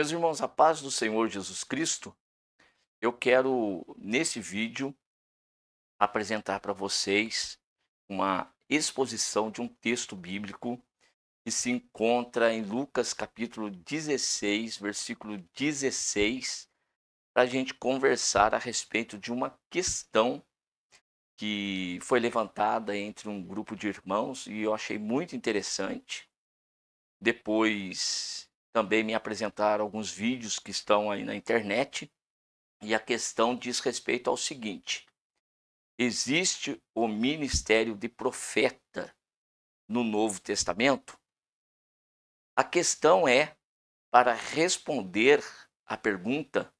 Meus irmãos, a paz do Senhor Jesus Cristo, eu quero, nesse vídeo, apresentar para vocês uma exposição de um texto bíblico que se encontra em Lucas capítulo 16, versículo 16, para a gente conversar a respeito de uma questão que foi levantada entre um grupo de irmãos e eu achei muito interessante. Depois também me apresentaram alguns vídeos que estão aí na internet. E a questão diz respeito ao seguinte: existe o ministério de profeta no Novo Testamento? A questão é, para responder à pergunta,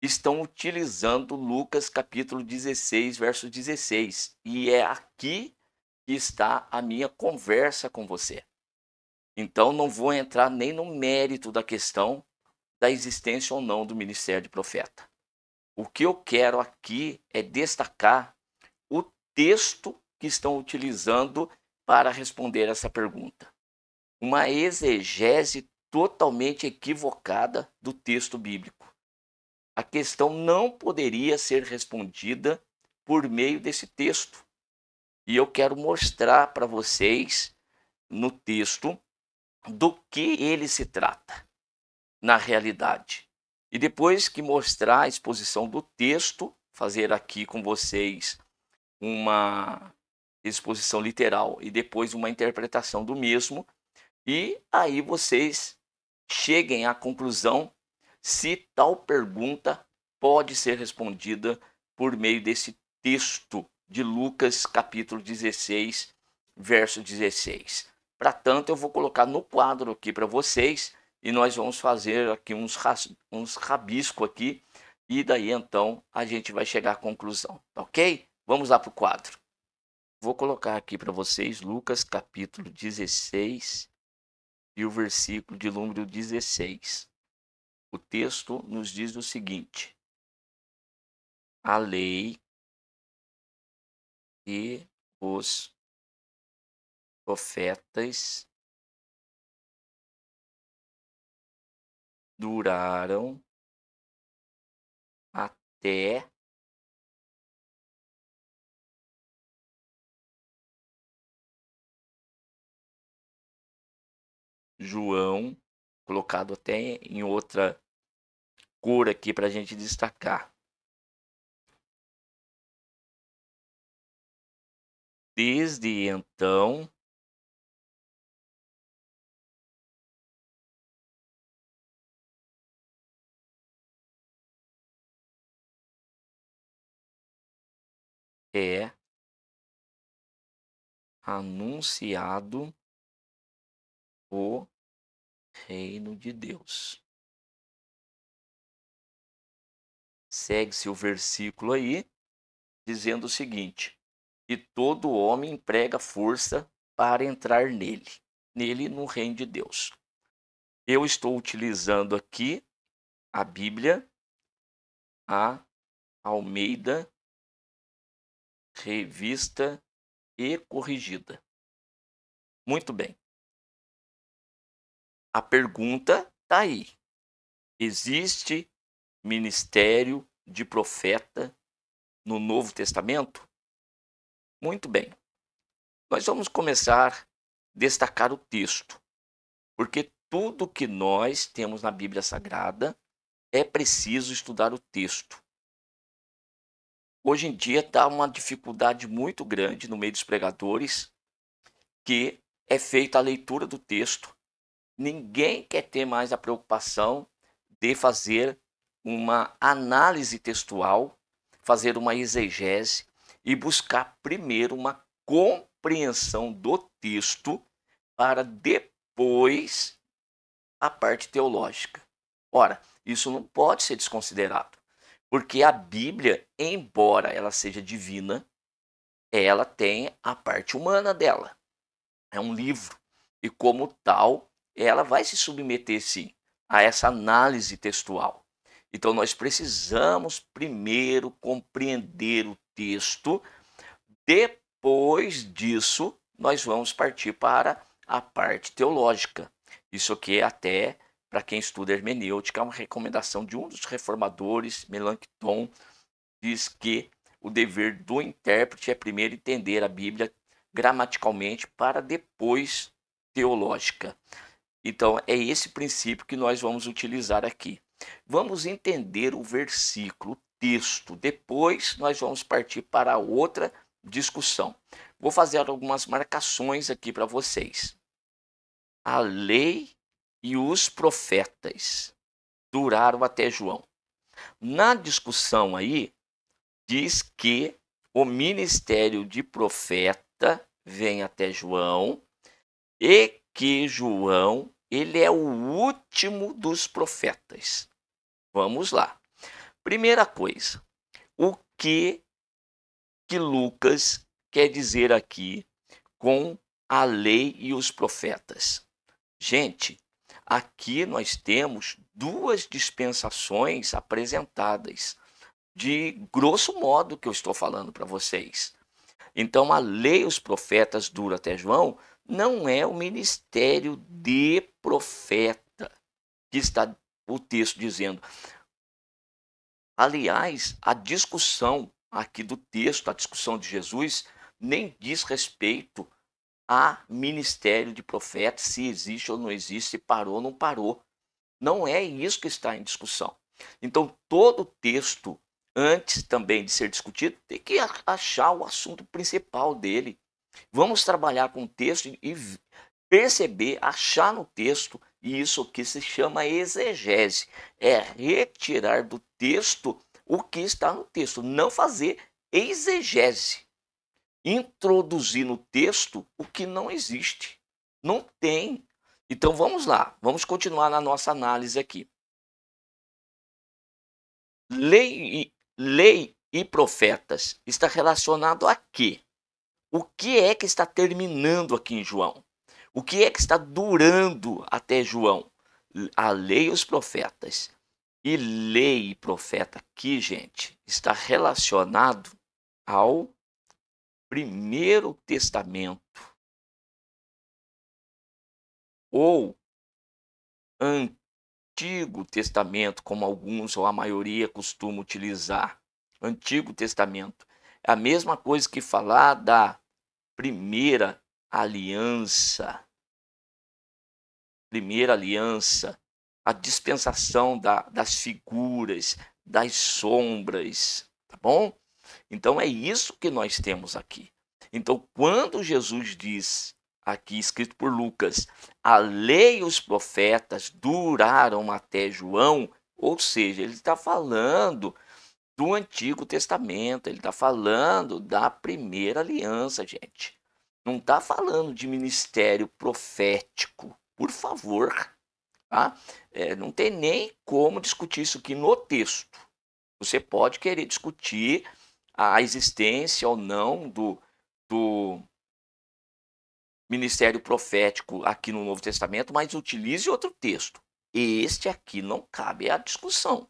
estão utilizando Lucas capítulo 16, verso 16. E é aqui que está a minha conversa com você. Então não vou entrar nem no mérito da questão da existência ou não do ministério de profeta. O que eu quero aqui é destacar o texto que estão utilizando para responder essa pergunta. Uma exegese totalmente equivocada do texto bíblico. A questão não poderia ser respondida por meio desse texto. E eu quero mostrar para vocês no texto do que ele se trata na realidade. E depois que mostrar a exposição do texto, fazer aqui com vocês uma exposição literal e depois uma interpretação do mesmo, e aí vocês cheguem à conclusão se tal pergunta pode ser respondida por meio desse texto de Lucas capítulo 16, verso 16. Para tanto, eu vou colocar no quadro aqui para vocês e nós vamos fazer aqui uns rabiscos aqui e daí então a gente vai chegar à conclusão, tá ok? Vamos lá para o quadro. Vou colocar aqui para vocês Lucas capítulo 16 e o versículo de número 16. O texto nos diz o seguinte: a lei e os profetas duraram até João, colocado até em outra cor aqui para a gente destacar. Desde então, é anunciado o reino de Deus. Segue-se o versículo aí, dizendo o seguinte: e todo homem emprega força para entrar nele no reino de Deus. Eu estou utilizando aqui a Bíblia, a Almeida, revista e corrigida. Muito bem. A pergunta está aí. Existe ministério de profeta no Novo Testamento? Muito bem. Nós vamos começar a destacar o texto, porque tudo que nós temos na Bíblia Sagrada é preciso estudar o texto. Hoje em dia está uma dificuldade muito grande no meio dos pregadores, que é feita a leitura do texto. Ninguém quer ter mais a preocupação de fazer uma análise textual, fazer uma exegese e buscar primeiro uma compreensão do texto para depois a parte teológica. Ora, isso não pode ser desconsiderado, porque a Bíblia, embora ela seja divina, ela tem a parte humana dela. É um livro e como tal, ela vai se submeter sim a essa análise textual. Então nós precisamos primeiro compreender o texto, depois disso nós vamos partir para a parte teológica. Isso aqui até para quem estuda hermenêutica, é uma recomendação de um dos reformadores, Melanchthon, diz que o dever do intérprete é primeiro entender a Bíblia gramaticalmente para depois teológica. Então, é esse princípio que nós vamos utilizar aqui. Vamos entender o versículo, o texto. Depois, nós vamos partir para outra discussão. Vou fazer algumas marcações aqui para vocês. A lei e os profetas duraram até João. Na discussão aí, diz que o ministério de profeta vem até João e que João, ele é o último dos profetas. Vamos lá. Primeira coisa, o que Lucas quer dizer aqui com a lei e os profetas? Gente, aqui nós temos duas dispensações apresentadas, de grosso modo que eu estou falando para vocês. Então, a lei e os profetas dura até João não é o ministério de profeta que está o texto dizendo. Aliás, a discussão aqui do texto, a discussão de Jesus, nem diz respeito a ministério de profeta, se existe ou não existe, se parou ou não parou. Não é isso que está em discussão. Então, todo texto, antes também de ser discutido, tem que achar o assunto principal dele. Vamos trabalhar com o texto e perceber, achar no texto, e isso que se chama exegese. É retirar do texto o que está no texto, não fazer exegese. Introduzir no texto o que não existe. Não tem. Então vamos lá, vamos continuar na nossa análise aqui. Lei e profetas está relacionado a quê? O que é que está terminando aqui em João? O que é que está durando até João? A lei e os profetas. E lei e profeta aqui, gente, está relacionado ao Primeiro Testamento ou Antigo Testamento, como alguns ou a maioria costuma utilizar. Antigo Testamento. É a mesma coisa que falar da primeira aliança. Primeira aliança, a dispensação das figuras, das sombras, tá bom? Então é isso que nós temos aqui. Então, quando Jesus diz, aqui escrito por Lucas, a lei e os profetas duraram até João, ou seja, ele está falando do Antigo Testamento, ele está falando da primeira aliança, gente. Não está falando de ministério profético, por favor. Tá? Não tem nem como discutir isso aqui no texto. Você pode querer discutir a existência ou não do ministério profético aqui no Novo Testamento, mas utilize outro texto. Este aqui não cabe à discussão.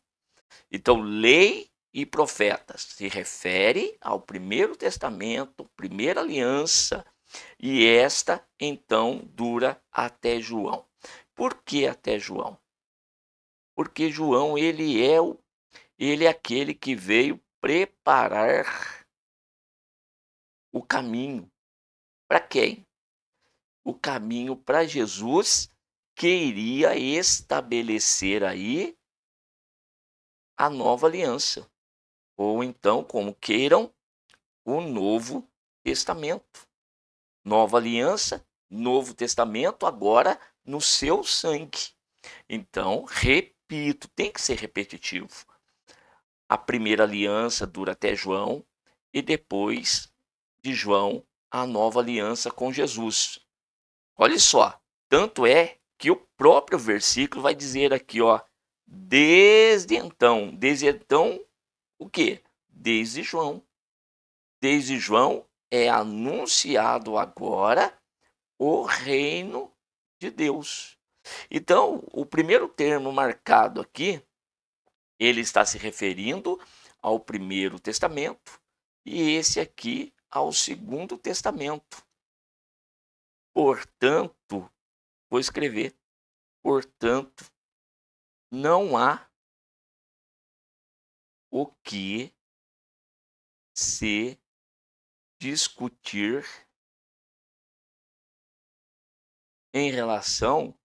Então, lei e profetas se refere ao Primeiro Testamento, primeira aliança, e esta então dura até João. Por que até João? Porque João ele é aquele que veio preparar o caminho. Para quem? O caminho para Jesus, que iria estabelecer aí a nova aliança. Ou então, como queiram, o Novo Testamento. Nova aliança, Novo Testamento, agora no seu sangue. Então, repito, tem que ser repetitivo. A primeira aliança dura até João e depois de João, a nova aliança com Jesus. Olha só, tanto é que o próprio versículo vai dizer aqui, ó, desde então o quê? Desde João. Desde João é anunciado agora o reino de Deus. Então, o primeiro termo marcado aqui, ele está se referindo ao Primeiro Testamento e esse aqui ao Segundo Testamento. Portanto, vou escrever, portanto, não há o que se discutir em relação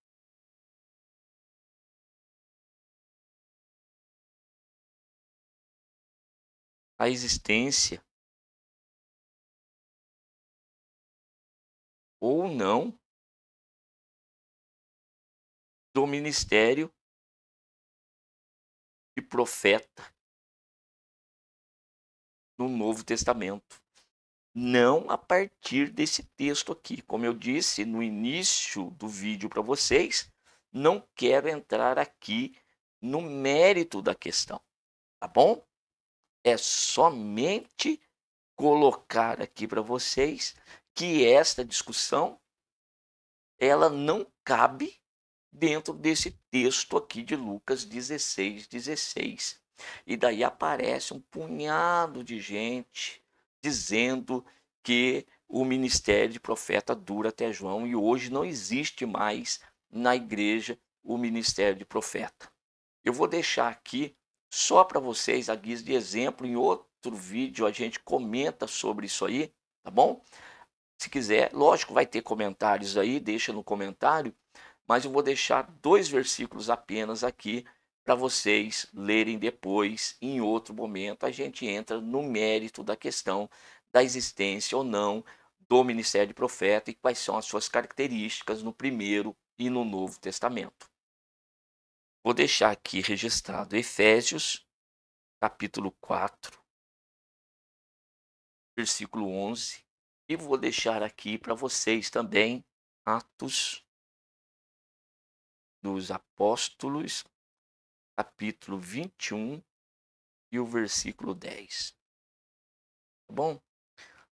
à existência ou não do ministério de profeta no Novo Testamento. Não a partir desse texto aqui. Como eu disse no início do vídeo para vocês, não quero entrar aqui no mérito da questão, tá bom? É somente colocar aqui para vocês que esta discussão ela não cabe dentro desse texto aqui de Lucas 16:16. E daí aparece um punhado de gente dizendo que o ministério de profeta dura até João e hoje não existe mais na igreja o ministério de profeta. Eu vou deixar aqui só para vocês a guisa de exemplo, em outro vídeo a gente comenta sobre isso aí, tá bom? Se quiser, lógico, vai ter comentários aí, deixa no comentário, mas eu vou deixar 2 versículos apenas aqui para vocês lerem depois. Em outro momento, a gente entra no mérito da questão da existência ou não do ministério de profeta e quais são as suas características no Primeiro e no Novo Testamento. Vou deixar aqui registrado Efésios, capítulo 4, versículo 11, e vou deixar aqui para vocês também Atos dos Apóstolos, capítulo 21 e o versículo 10. Tá bom?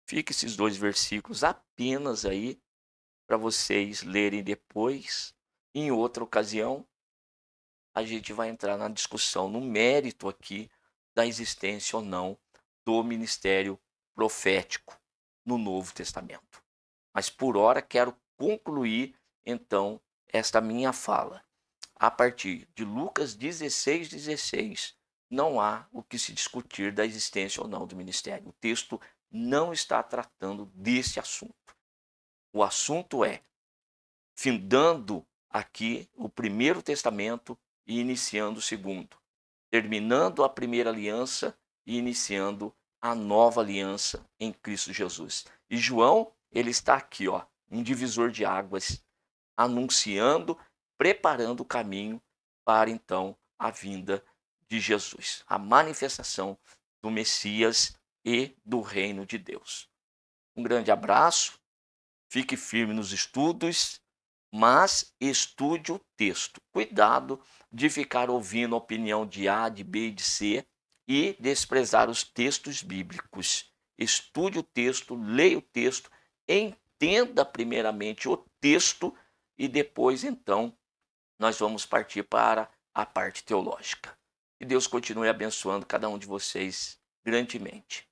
Fica esses 2 versículos apenas aí para vocês lerem depois. Em outra ocasião, a gente vai entrar na discussão, no mérito aqui da existência ou não do ministério profético no Novo Testamento. Mas por hora quero concluir então esta minha fala. A partir de Lucas 16:16, não há o que se discutir da existência ou não do ministério. O texto não está tratando desse assunto. O assunto é findando aqui o Primeiro Testamento e iniciando o Segundo, terminando a Primeira Aliança e iniciando a Nova Aliança em Cristo Jesus. E João, ele está aqui, ó, um divisor de águas, anunciando, preparando o caminho para então a vinda de Jesus, a manifestação do Messias e do reino de Deus. Um grande abraço, fique firme nos estudos, mas estude o texto. Cuidado de ficar ouvindo a opinião de A, de B e de C e desprezar os textos bíblicos. Estude o texto, leia o texto, entenda primeiramente o texto e depois, então, nós vamos partir para a parte teológica. Que Deus continue abençoando cada um de vocês grandemente.